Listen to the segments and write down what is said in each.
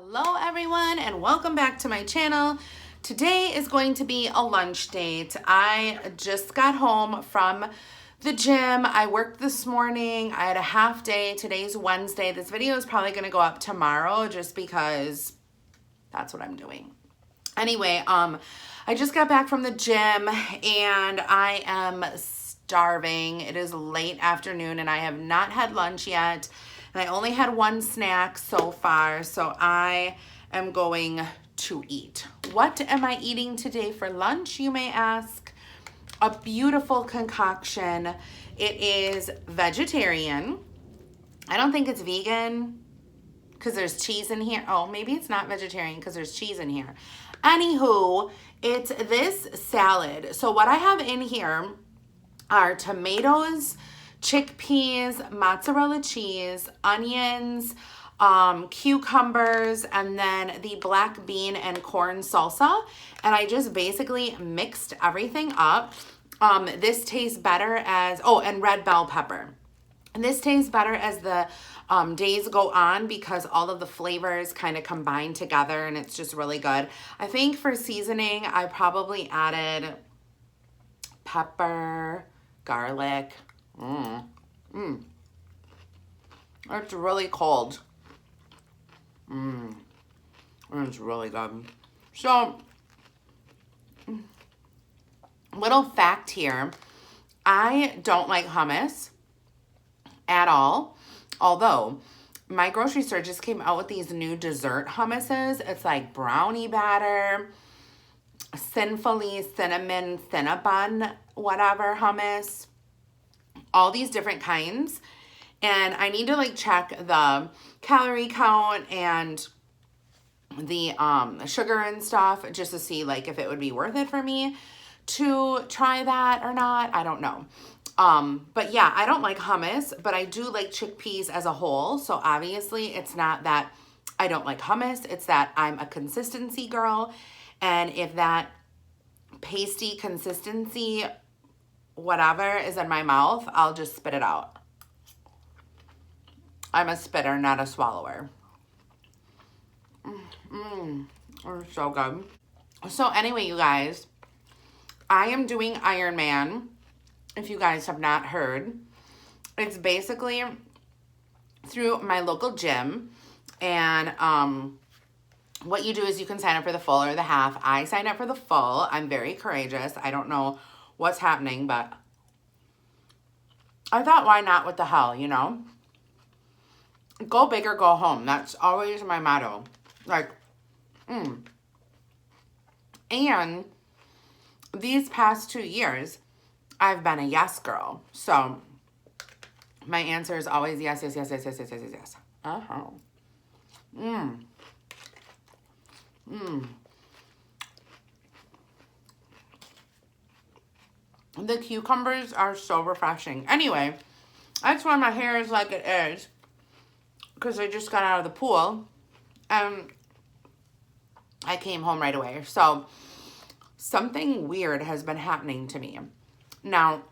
Hello everyone and welcome back to my channel. Today is going to be a lunch date. I just got home from the gym. I worked this morning. I had a half day. Today's Wednesday. This video is probably going to go up tomorrow just because that's what I'm doing. Anyway, I just got back from the gym and I am starving. It is late afternoon and I have not had lunch yet. And I only had one snack so far, so I am going to eat. What am I eating today for lunch, you may ask? A beautiful concoction. It is vegetarian. I don't think it's vegan because there's cheese in here. Oh, maybe it's not vegetarian because there's cheese in here. Anywho, it's this salad. So what I have in here are tomatoes, chickpeas, mozzarella cheese, onions, cucumbers, and then the black bean and corn salsa. And I just basically mixed everything up. This tastes better as, and red bell pepper. And this tastes better as the days go on because all of the flavors kind of combine together and it's just really good. I think for seasoning, I probably added pepper, garlic. It's really cold. It's really good. So, little fact here. I don't like hummus at all. Although, my grocery store just came out with these new dessert hummuses. It's like brownie batter, sinfully cinnamon cinnabon, whatever hummus. All these different kinds. And I need to like check the calorie count and the sugar and stuff just to see like if it would be worth it for me to try that or not. I don't know. But yeah, I don't like hummus, but I do like chickpeas as a whole. So obviously it's not that I don't like hummus. It's that I'm a consistency girl. And if that pasty consistency whatever is in my mouth, I'll just spit it out. I'm a spitter, not a swallower. It's so good. So anyway, you guys, I am doing Ironman. If you guys have not heard, it's basically through my local gym. And what you do is you can sign up for the full or the half. I signed up for the full. I'm very courageous. I don't know what's happening, but I thought, why not? What the hell, you know? Go big or go home. That's always my motto. Like, And these past 2 years, I've been a yes girl. So my answer is always yes, yes, yes, yes, yes, yes, yes, yes. The cucumbers are so refreshing. Anyway, that's why my hair is like it is. Because I just got out of the pool. And I came home right away. So, something weird has been happening to me. Now,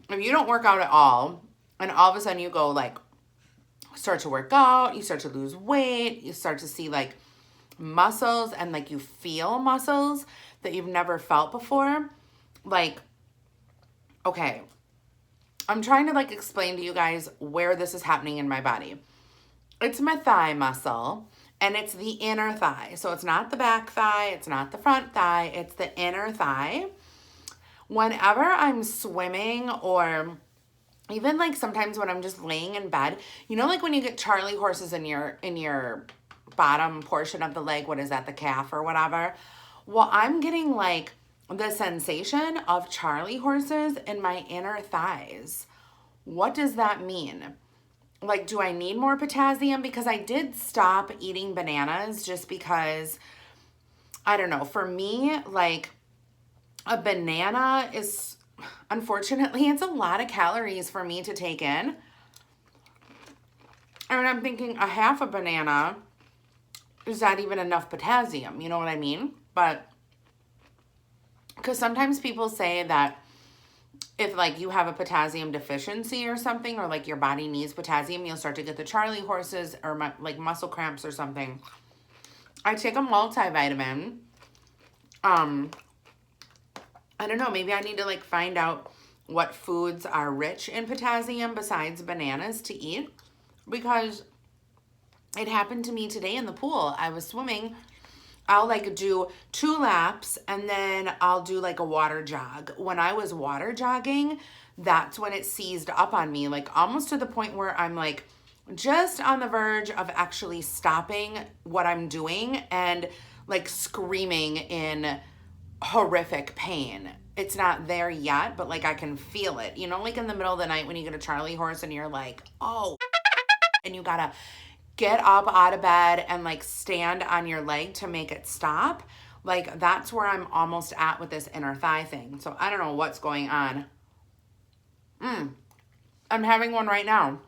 if you don't work out at all, and all of a sudden you go like, start to work out, you start to lose weight, you start to see like muscles and like you feel muscles that you've never felt before. Like, okay, I'm trying to like explain to you guys where this is happening in my body. It's my thigh muscle and it's the inner thigh. So it's not the back thigh, it's not the front thigh, it's the inner thigh. Whenever I'm swimming or even like sometimes when I'm just laying in bed, you know, like when you get Charlie horses in your bottom portion of the leg, what is that, the calf or whatever? Well, I'm getting like the sensation of Charlie horses in my inner thighs. What does that mean? Like, do I need more potassium? Because I did stop eating bananas just because, I don't know, for me, like a banana is, unfortunately, it's a lot of calories for me to take in. And I'm thinking a half a banana, is that even enough potassium? You know what I mean? But because sometimes people say that if like you have a potassium deficiency or something, or like your body needs potassium, you'll start to get the Charlie horses or like muscle cramps or something. I take a multivitamin. I don't know, maybe I need to like find out what foods are rich in potassium besides bananas to eat, because it happened to me today in the pool. I was swimming. I'll like do 2 laps and then I'll do like a water jog. When I was water jogging, that's when it seized up on me, like almost to the point where I'm like just on the verge of actually stopping what I'm doing and like screaming in horrific pain. It's not there yet, but like I can feel it. You know, like in the middle of the night when you get a Charlie horse and you're like, oh, and you gotta get up out of bed and like stand on your leg to make it stop. Like that's where I'm almost at with this inner thigh thing. So I don't know what's going on. I'm having one right now.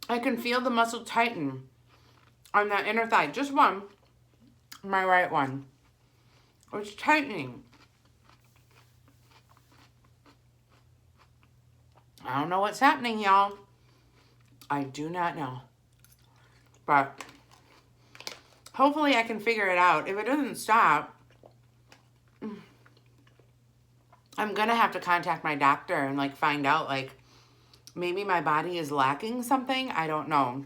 I can feel the muscle tighten on that inner thigh. Just one. My right one. It's tightening. I don't know what's happening, y'all. I do not know. But hopefully I can figure it out. If it doesn't stop, I'm going to have to contact my doctor and like find out like maybe my body is lacking something. I don't know.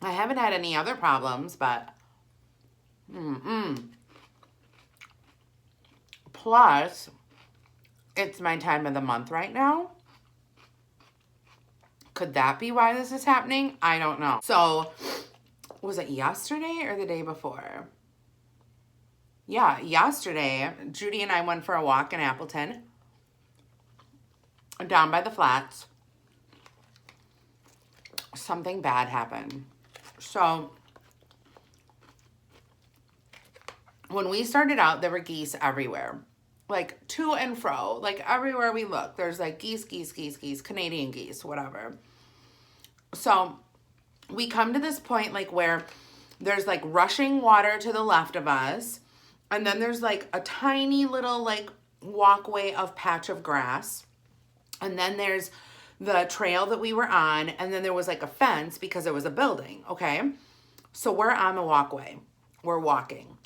I haven't had any other problems, but plus it's my time of the month right now. Could that be why this is happening? I don't know. So was it yesterday or the day before? Yeah, yesterday, Judy and I went for a walk in Appleton, down by the flats. Something bad happened. So when we started out, there were geese everywhere, like to and fro, like everywhere we look, there's like geese, Canadian geese, whatever. So we come to this point like where there's like rushing water to the left of us. And then there's like a tiny little like walkway of patch of grass. And then there's the trail that we were on. And then there was like a fence because it was a building. Okay. So we're on the walkway. We're walking.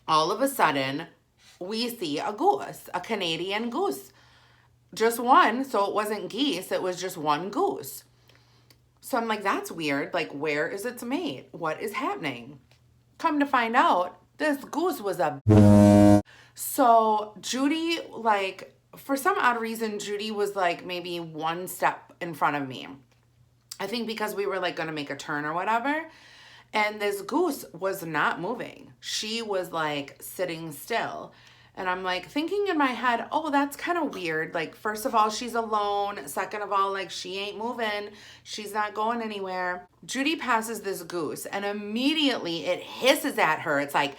All of a sudden, we see a goose, a Canadian goose. Just one. So it wasn't geese. It was just one goose. So I'm like, that's weird. Like, where is its mate? What is happening? Come to find out, this goose was a... So Judy, like, for some odd reason, Judy was like maybe one step in front of me. I think because we were like going to make a turn or whatever. And this goose was not moving. She was like sitting still. And I'm like thinking in my head, oh, that's kind of weird. Like, first of all, she's alone. Second of all, like, she ain't moving. She's not going anywhere. Judy passes this goose and immediately it hisses at her. It's like,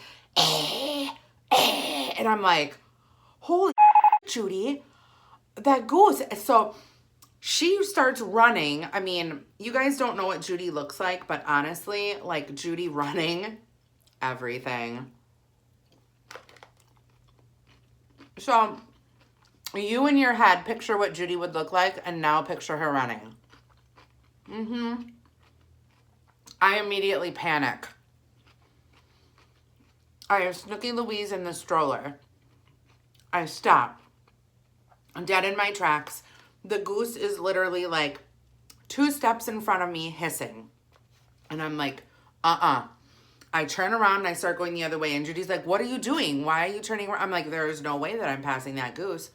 And I'm like, holy Judy, that goose. So she starts running. I mean, you guys don't know what Judy looks like, but honestly, like Judy running, everything. So you in your head picture what Judy would look like and now picture her running. I immediately panic. I have Snooky Louise in the stroller. I stop. I'm dead in my tracks. The goose is literally like 2 steps in front of me hissing. And I'm like, I turn around and I start going the other way. And Judy's like, what are you doing? Why are you turning around? I'm like, there is no way that I'm passing that goose.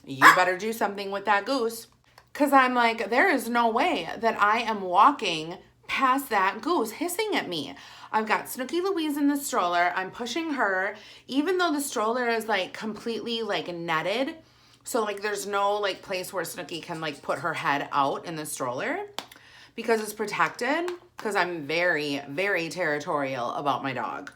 You better do something with that goose. Because I'm like, there is no way that I am walking past that goose hissing at me. I've got Snooky Louise in the stroller. I'm pushing her. Even though the stroller is like completely like netted. So like there's no like place where Snooky can like put her head out in the stroller. Because it's protected. Because I'm very, very territorial about my dog.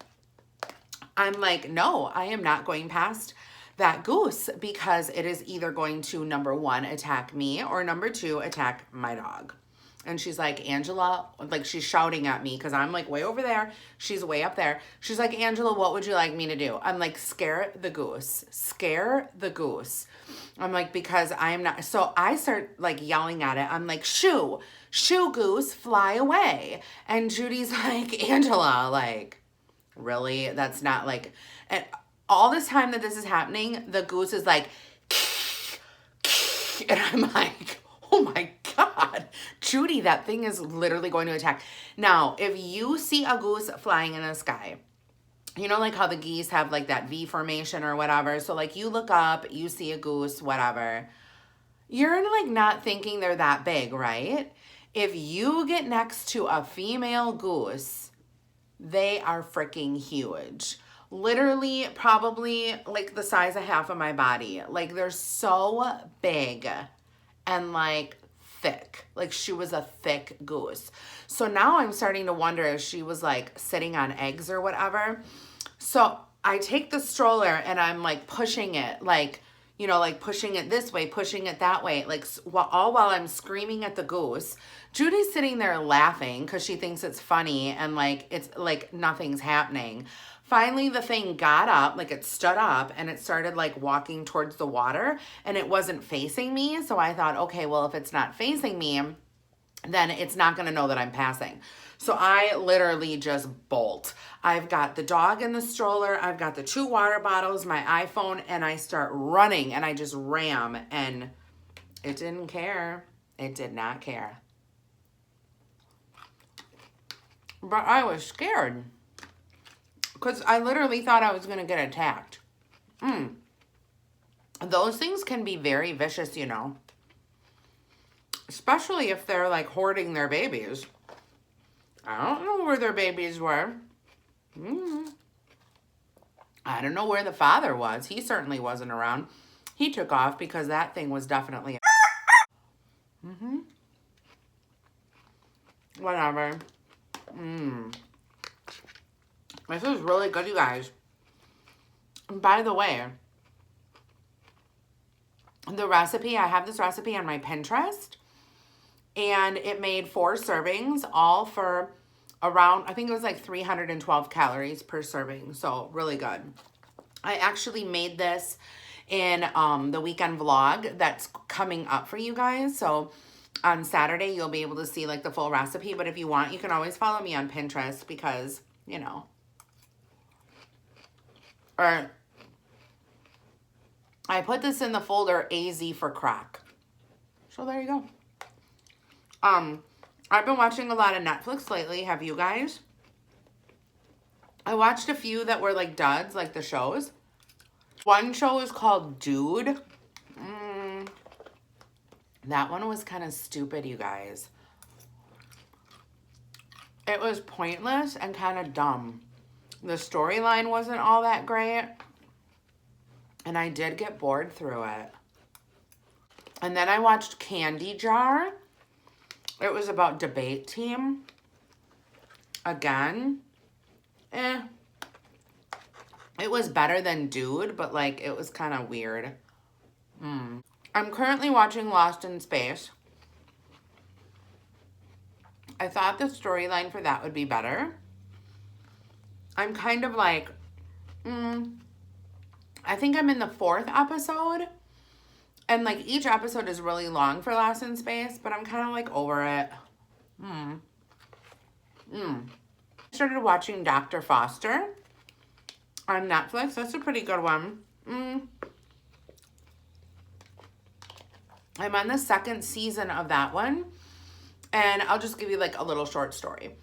I'm like, no, I am not going past that goose because it is either going to, number 1, attack me or number 2, attack my dog. And she's like, Angela, like she's shouting at me because I'm like way over there. She's way up there. She's like, Angela, what would you like me to do? I'm like, scare the goose. Scare the goose. I'm like, because I'm not. So I start like yelling at it. I'm like, shoo, shoo, goose, fly away. And Judy's like, Angela, like, really? That's not like. And all this time that this is happening, the goose is like, and I'm like, oh my God, Judy, that thing is literally going to attack. Now, if you see a goose flying in the sky, you know, like how the geese have like that V formation or whatever. So like you look up, you see a goose, whatever. You're like not thinking they're that big, right? If you get next to a female goose, they are freaking huge. Literally probably like the size of half of my body. Like they're so big and like thick. Like she was a thick goose. So now I'm starting to wonder if she was like sitting on eggs or whatever. So I take the stroller and I'm like pushing it, like, you know, like pushing it this way, pushing it that way, like all while I'm screaming at the goose. Judy's sitting there laughing because she thinks it's funny and like it's like nothing's happening. Finally, the thing got up, like it stood up and it started like walking towards the water and it wasn't facing me. So I thought, okay, well, if it's not facing me, then it's not going to know that I'm passing. So I literally just bolt. I've got the dog in the stroller. I've got the 2 water bottles, my iPhone, and I start running and I just ram and it didn't care. It did not care. But I was scared because I literally thought I was going to get attacked. Those things can be very vicious, you know. Especially if they're like hoarding their babies. I don't know where their babies were. I don't know where the father was. He certainly wasn't around. He took off because that thing was definitely... Whatever. This is really good, you guys. And by the way, the recipe, I have this recipe on my Pinterest. And it made 4 servings, all for around, I think it was like 312 calories per serving. So really good. I actually made this in the weekend vlog that's coming up for you guys. So on Saturday, you'll be able to see like the full recipe. But if you want, you can always follow me on Pinterest because, you know. Or I put this in the folder AZ for crack. So there you go. I've been watching a lot of Netflix lately. Have you guys? I watched a few that were like duds, like the shows. One show is called Dude. That one was kind of stupid, you guys. It was pointless and kind of dumb. The storyline wasn't all that great. And I did get bored through it. And then I watched Candy Jar. It was about debate team. Again. It was better than Dude, but like it was kind of weird. I'm currently watching Lost in Space. I thought the storyline for that would be better. I'm kind of like, I think I'm in the 4th episode. And like each episode is really long for Lost in Space, but I'm kind of like over it. I started watching Dr. Foster on Netflix. That's a pretty good one. I'm on the 2nd season of that one. And I'll just give you like a little short story.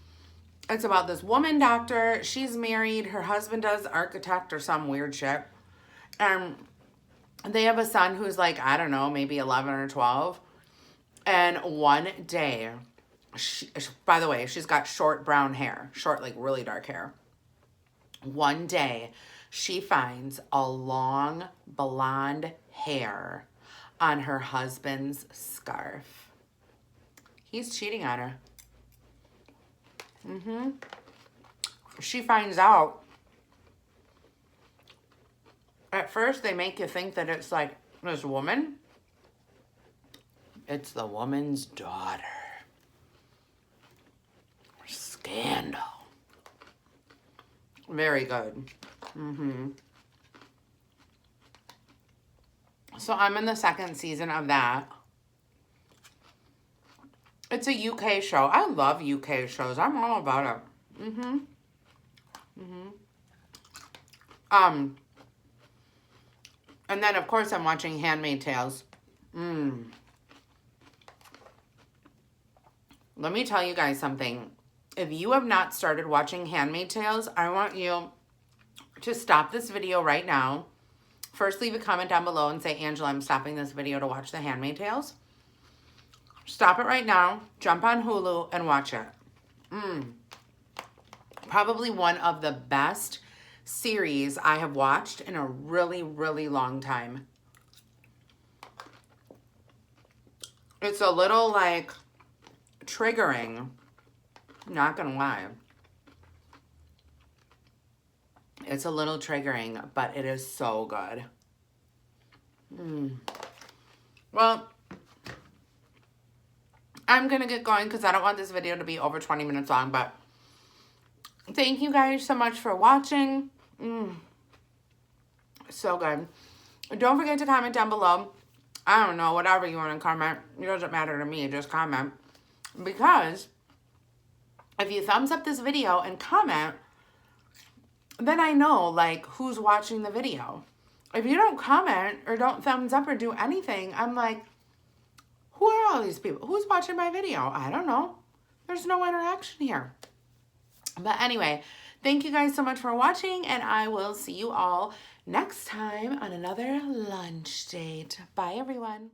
It's about this woman doctor. She's married. Her husband does architect or some weird shit. And they have a son who's like, I don't know, maybe 11 or 12. And one day, by the way, she's got short brown hair. Short, like really dark hair. One day, she finds a long blonde hair on her husband's scarf. He's cheating on her. She finds out. At first, they make you think that it's like this woman. It's the woman's daughter. Very good. So I'm in the second season of that. It's a UK show. I love UK shows. I'm all about it. And then, of course, I'm watching Handmaid's Tales. Let me tell you guys something. If you have not started watching Handmaid's Tales, I want you to stop this video right now. First, leave a comment down below and say, Angela, I'm stopping this video to watch the Handmaid's Tales. Stop it right now. Jump on Hulu and watch it. Probably one of the best series I have watched in a really, really long time. It's a little, like, triggering. Not gonna lie. It's a little triggering, but it is so good. Well, I'm gonna get going because I don't want this video to be over 20 minutes long, but thank you guys so much for watching. So good. Don't forget to comment down below. I don't know, whatever you want to comment. It doesn't matter to me, just comment. Because if you thumbs up this video and comment, then I know, like, who's watching the video. If you don't comment or don't thumbs up or do anything, I'm like, who are all these people? Who's watching my video? I don't know. There's no interaction here. But anyway, thank you guys so much for watching, and I will see you all next time on another lunch date. Bye, everyone.